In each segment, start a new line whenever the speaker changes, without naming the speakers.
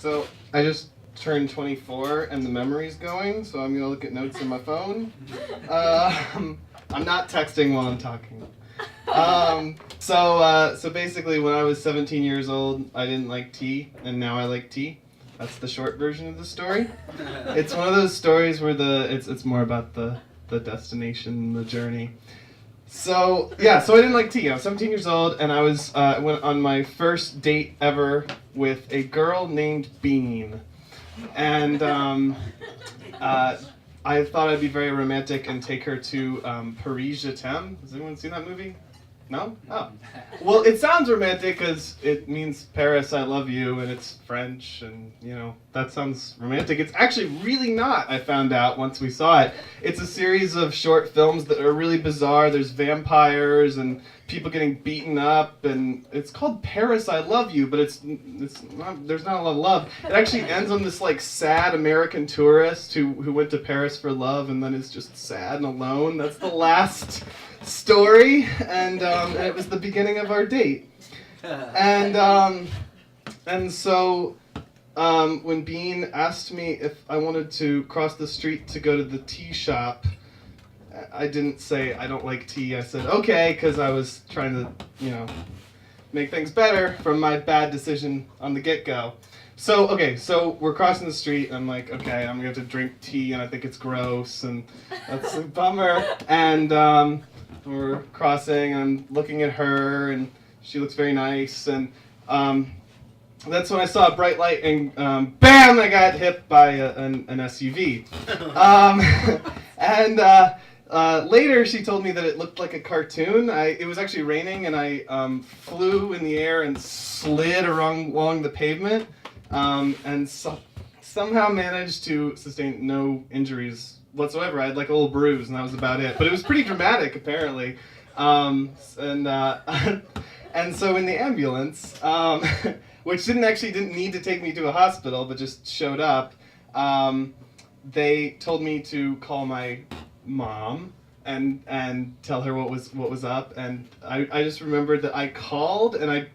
So I just turned 24 and the memory's going, so I'm gonna look at notes on my phone. I'm not texting while I'm talking. So basically, when I was 17 years old, I didn't like tea, and now I like tea. That's the short version of the story. It's one of those stories where it's more about the destination, the journey. So I didn't like tea. I was 17 years old, and I went on my first date ever with a girl named Bean, and I thought I'd be very romantic and take her to Paris Je T'aime. Has anyone seen that movie? No? Oh. Well, it sounds romantic because it means Paris, I love you, and it's French, and, that sounds romantic. It's actually really not, I found out once we saw it. It's a series of short films that are really bizarre. There's vampires and people getting beaten up, and it's called Paris, I Love You, but it's not, there's not a lot of love. It actually ends on this, sad American tourist who went to Paris for love and then is just sad and alone. That's the last story, and it was the beginning of our date. And so when Bean asked me if I wanted to cross the street to go to the tea shop, I didn't say I don't like tea. I said okay, because I was trying to, make things better from my bad decision on the get-go. So we're crossing the street, and I'm like, okay, I'm going to have to drink tea, and I think it's gross, and that's a bummer. And we're crossing, and I'm looking at her, and she looks very nice, and that's when I saw a bright light, and bam, I got hit by an SUV. Later, she told me that it looked like a cartoon. It was actually raining, and I flew in the air and slid along the pavement, and somehow managed to sustain no injuries whatsoever. I had like a little bruise, and that was about it. But it was pretty dramatic, apparently. And so in the ambulance, which didn't need to take me to a hospital, but just showed up, they told me to call my mom and tell her what was up. And I just remembered that I called, and I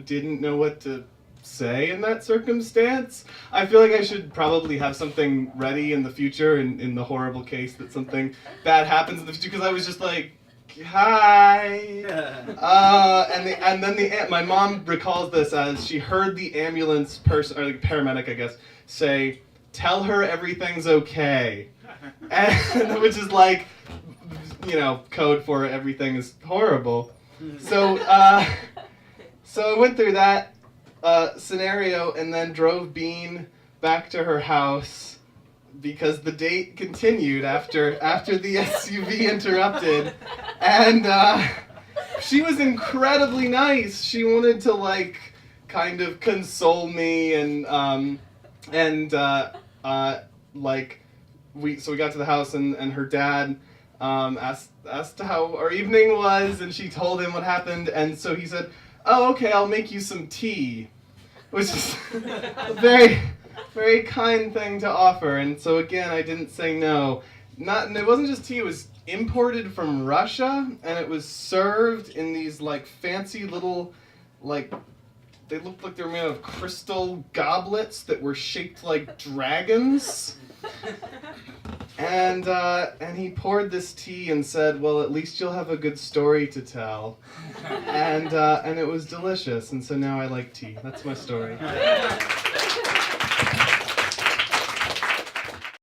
didn't know what to say in that circumstance. I feel like I should probably have something ready in the future in the horrible case that something bad happens in the future, because I was just like, hi. And then my mom recalls this as she heard the ambulance person, or the paramedic, I guess, say, tell her everything's okay. And which is like, code for everything is horrible. So I went through that scenario, and then drove Bean back to her house because the date continued after the SUV interrupted, and she was incredibly nice. She wanted to kind of console me, and we got to the house, and her dad asked how our evening was, and she told him what happened, and so he said, oh, okay, I'll make you some tea, which is a very, very kind thing to offer. And so again, I didn't say no. It wasn't just tea, it was imported from Russia, and it was served in these fancy little, they looked like they were made out of crystal goblets that were shaped like dragons. And he poured this tea and said, well, at least you'll have a good story to tell. And it was delicious, and so now I like tea. That's my story.